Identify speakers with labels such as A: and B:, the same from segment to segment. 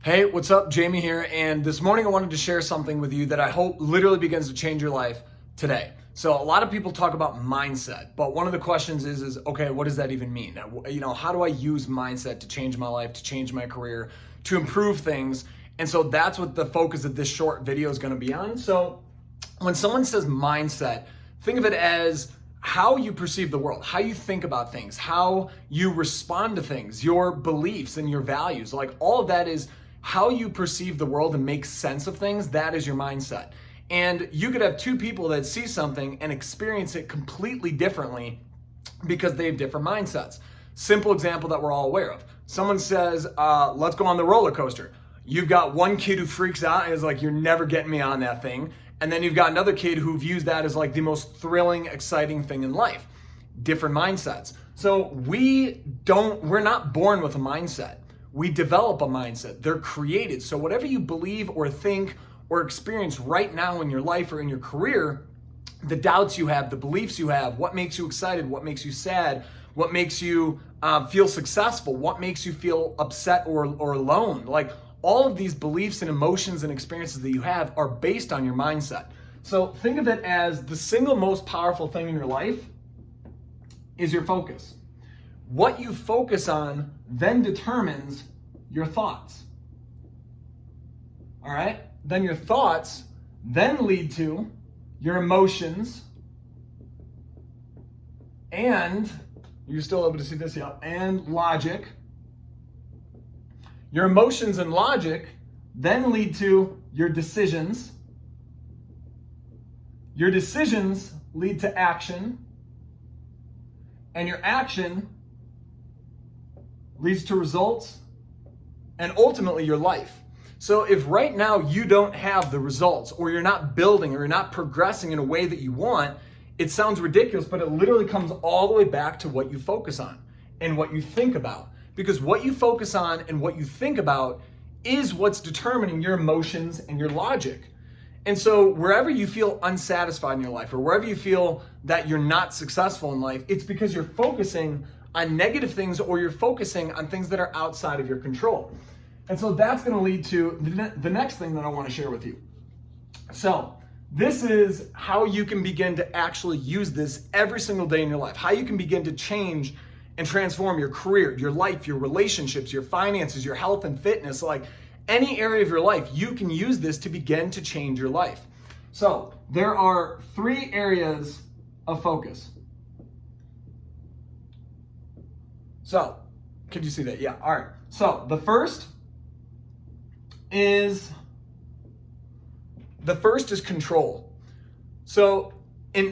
A: Hey, what's up? Jamie here. And this morning I wanted to share something with you that I hope literally begins to change your life today. So a lot of people talk about mindset, but one of the questions is okay, what does that even mean? How do I use mindset to change my life, to change my career, to improve things? And so that's what the focus of this short video is going to be on. So when someone says mindset, think of it as how you perceive the world, how you think about things, how you respond to things, your beliefs and your values. Like all of that is how you perceive the world and make sense of things. That is your mindset. And you could have two people that see something and experience it completely differently because they have different mindsets. Simple example that we're all aware of. Someone says, let's go on the roller coaster. You've got one kid who freaks out and is like, you're never getting me on that thing. And then you've got another kid who views that as like the most thrilling, exciting thing in life. Different mindsets. So we're not born with a mindset. We develop a mindset. They're created. So whatever you believe or think or experience right now in your life or in your career, the doubts you have, the beliefs you have, what makes you excited, what makes you sad, what makes you feel successful, what makes you feel upset or alone. Like all of these beliefs and emotions and experiences that you have are based on your mindset. So think of it as the single most powerful thing in your life is your focus. What you focus on then determines your thoughts. All right? Then your thoughts then lead to your emotions, and you're still able to see this, yeah, and logic. Your emotions and logic then lead to your decisions. Your decisions lead to action, and your action leads to results, and ultimately your life. So if right now you don't have the results, or you're not building, or you're not progressing in a way that you want, it sounds ridiculous, but it literally comes all the way back to what you focus on and what you think about. Because what you focus on and what you think about is what's determining your emotions and your logic. And so wherever you feel unsatisfied in your life, or wherever you feel that you're not successful in life, it's because you're focusing on negative things, or you're focusing on things that are outside of your control. And so that's going to lead to the next thing that I want to share with you. So this is how you can begin to actually use this every single day in your life, how you can begin to change and transform your career, your life, your relationships, your finances, your health and fitness, like any area of your life. You can use this to begin to change your life. So there are 3 areas of focus. So, could you see that? Yeah, all right. So the first is control. So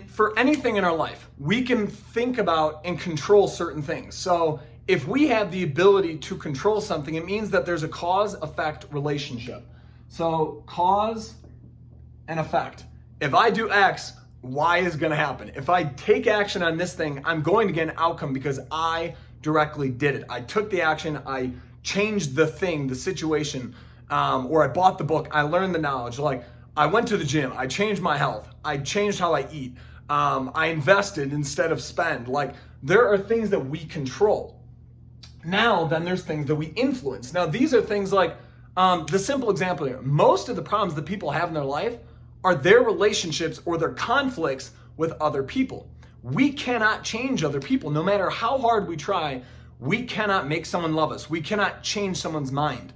A: for anything in our life, we can think about and control certain things. So if we have the ability to control something, it means that there's a cause-effect relationship. So cause and effect. If I do X, Y is going to happen. If I take action on this thing, I'm going to get an outcome because I directly did it. I took the action, I changed the thing, the situation, or I bought the book, I learned the knowledge. Like I went to the gym, I changed my health, I changed how I eat, I invested instead of spend. Like there are things that we control. Now then there's things that we influence. Now these are things like the simple example here. Most of the problems that people have in their life are their relationships or their conflicts with other people. We cannot change other people. No matter how hard we try, we cannot make someone love us. We cannot change someone's mind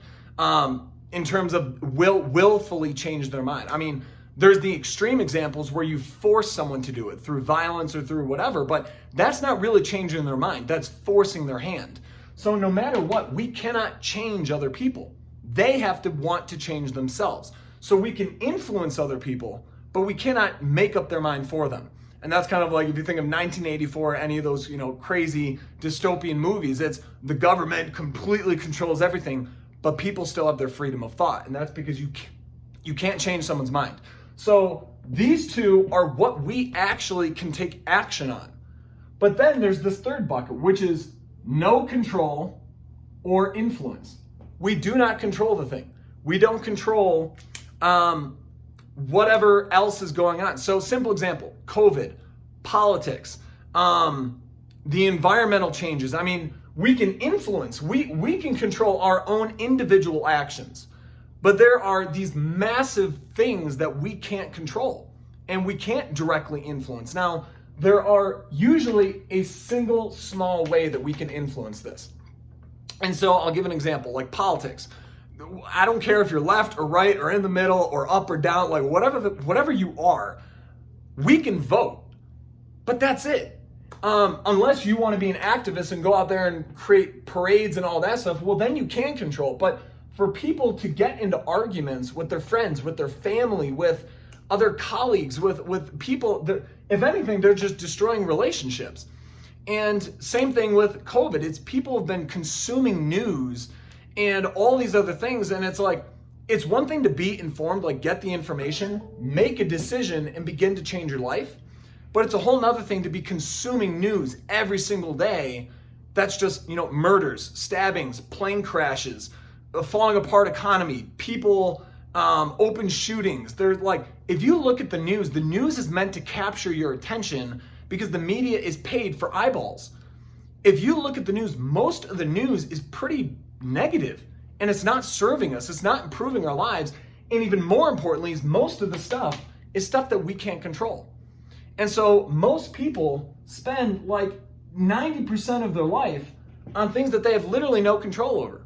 A: in terms of willfully change their mind. I mean, there's the extreme examples where you force someone to do it through violence or through whatever, but that's not really changing their mind. That's forcing their hand. So no matter what, we cannot change other people. They have to want to change themselves. So we can influence other people, but we cannot make up their mind for them. And that's kind of like if you think of 1984, any of those, crazy dystopian movies, it's the government completely controls everything, but people still have their freedom of thought. And that's because you can't change someone's mind. So these two are what we actually can take action on. But then there's this third bucket, which is no control or influence. We do not control the thing. We don't control whatever else is going on. So simple example, COVID, politics, the environmental changes. I mean, We can influence, we can control our own individual actions. But there are these massive things that we can't control and we can't directly influence. Now, there are usually a single small way that we can influence this. And so I'll give an example, like politics. I don't care if you're left or right or in the middle or up or down, like whatever you are, we can vote. But that's it. Unless you want to be an activist and go out there and create parades and all that stuff, well, then you can control. But for people to get into arguments with their friends, with their family, with other colleagues, with people, if anything, they're just destroying relationships. And same thing with COVID. It's people have been consuming news and all these other things. And it's like, it's one thing to be informed, like get the information, make a decision and begin to change your life. But it's a whole nother thing to be consuming news every single day. That's just, murders, stabbings, plane crashes, a falling apart economy, people, open shootings. They're like, if you look at the news is meant to capture your attention because the media is paid for eyeballs. If you look at the news, most of the news is pretty negative and it's not serving us. It's not improving our lives. And even more importantly, is most of the stuff is stuff that we can't control. And so most people spend like 90% of their life on things that they have literally no control over.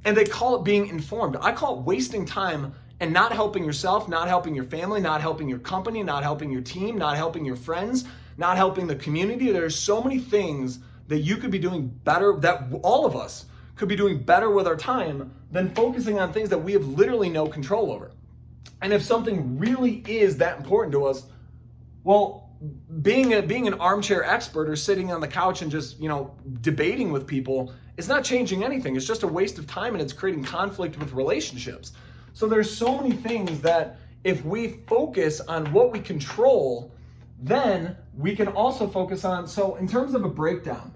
A: And they call it being informed. I call it wasting time and not helping yourself, not helping your family, not helping your company, not helping your team, not helping your friends, not helping the community. There's so many things that you could be doing better, that all of us could be doing better with our time than focusing on things that we have literally no control over. And if something really is that important to us, well, being an armchair expert or sitting on the couch and just, debating with people, it's not changing anything. It's just a waste of time and it's creating conflict with relationships. So there's so many things that if we focus on what we control, then we can also focus on, so in terms of a breakdown,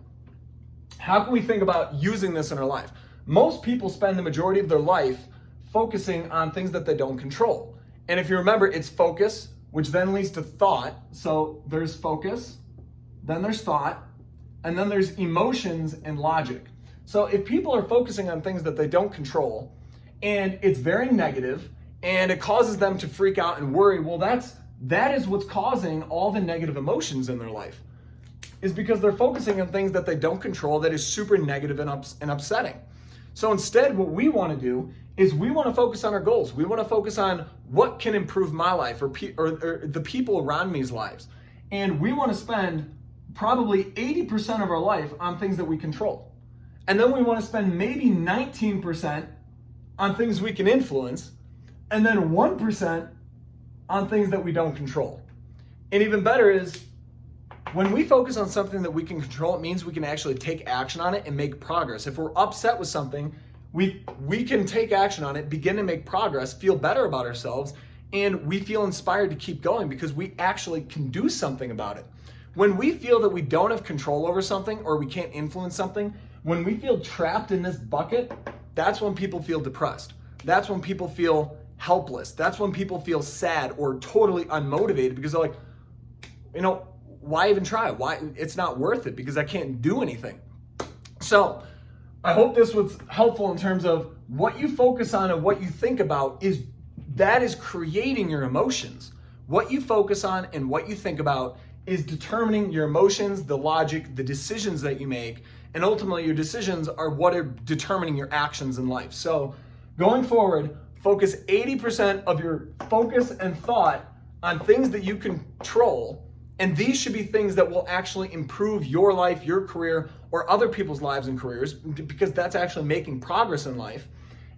A: how can we think about using this in our life? Most people spend the majority of their life focusing on things that they don't control. And if you remember, it's focus, which then leads to thought. So there's focus, then there's thought, and then there's emotions and logic. So if people are focusing on things that they don't control, and it's very negative, and it causes them to freak out and worry, well, that is what's causing all the negative emotions in their life, is because they're focusing on things that they don't control that is super negative and upsetting. So instead, what we want to do is we want to focus on our goals. We want to focus on what can improve my life or the people around me's lives. And we want to spend probably 80% of our life on things that we control. And then we want to spend maybe 19% on things we can influence, and then 1% on things that we don't control. And even better is, when we focus on something that we can control, it means we can actually take action on it and make progress. If we're upset with something, we can take action on it, begin to make progress, feel better about ourselves, and we feel inspired to keep going because we actually can do something about it. When we feel that we don't have control over something or we can't influence something, when we feel trapped in this bucket, that's when people feel depressed. That's when people feel helpless. That's when people feel sad or totally unmotivated because they're like, why even try? Why? It's not worth it because I can't do anything. So I hope this was helpful in terms of what you focus on and what you think about is creating your emotions. What you focus on and what you think about is determining your emotions, the logic, the decisions that you make, and ultimately your decisions are what are determining your actions in life. So going forward, focus 80% of your focus and thought on things that you control. And these should be things that will actually improve your life, your career, or other people's lives and careers, because that's actually making progress in life.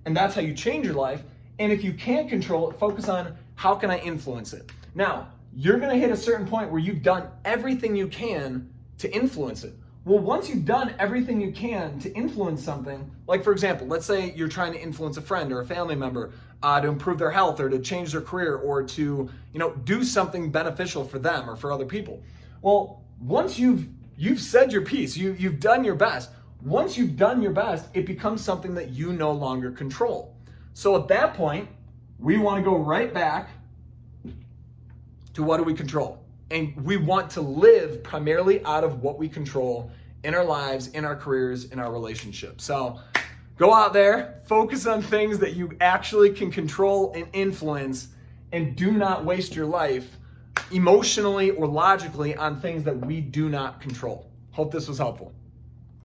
A: And that's how you change your life. And if you can't control it, focus on how can I influence it. Now, you're going to hit a certain point where you've done everything you can to influence it. Well, once you've done everything you can to influence something, like for example, let's say you're trying to influence a friend or a family member to improve their health or to change their career or to, do something beneficial for them or for other people. Well, once you've said your piece, you've done your best. Once you've done your best, it becomes something that you no longer control. So at that point, we want to go right back to what do we control? And we want to live primarily out of what we control in our lives, in our careers, in our relationships. So go out there, focus on things that you actually can control and influence, and do not waste your life emotionally or logically on things that we do not control. Hope this was helpful.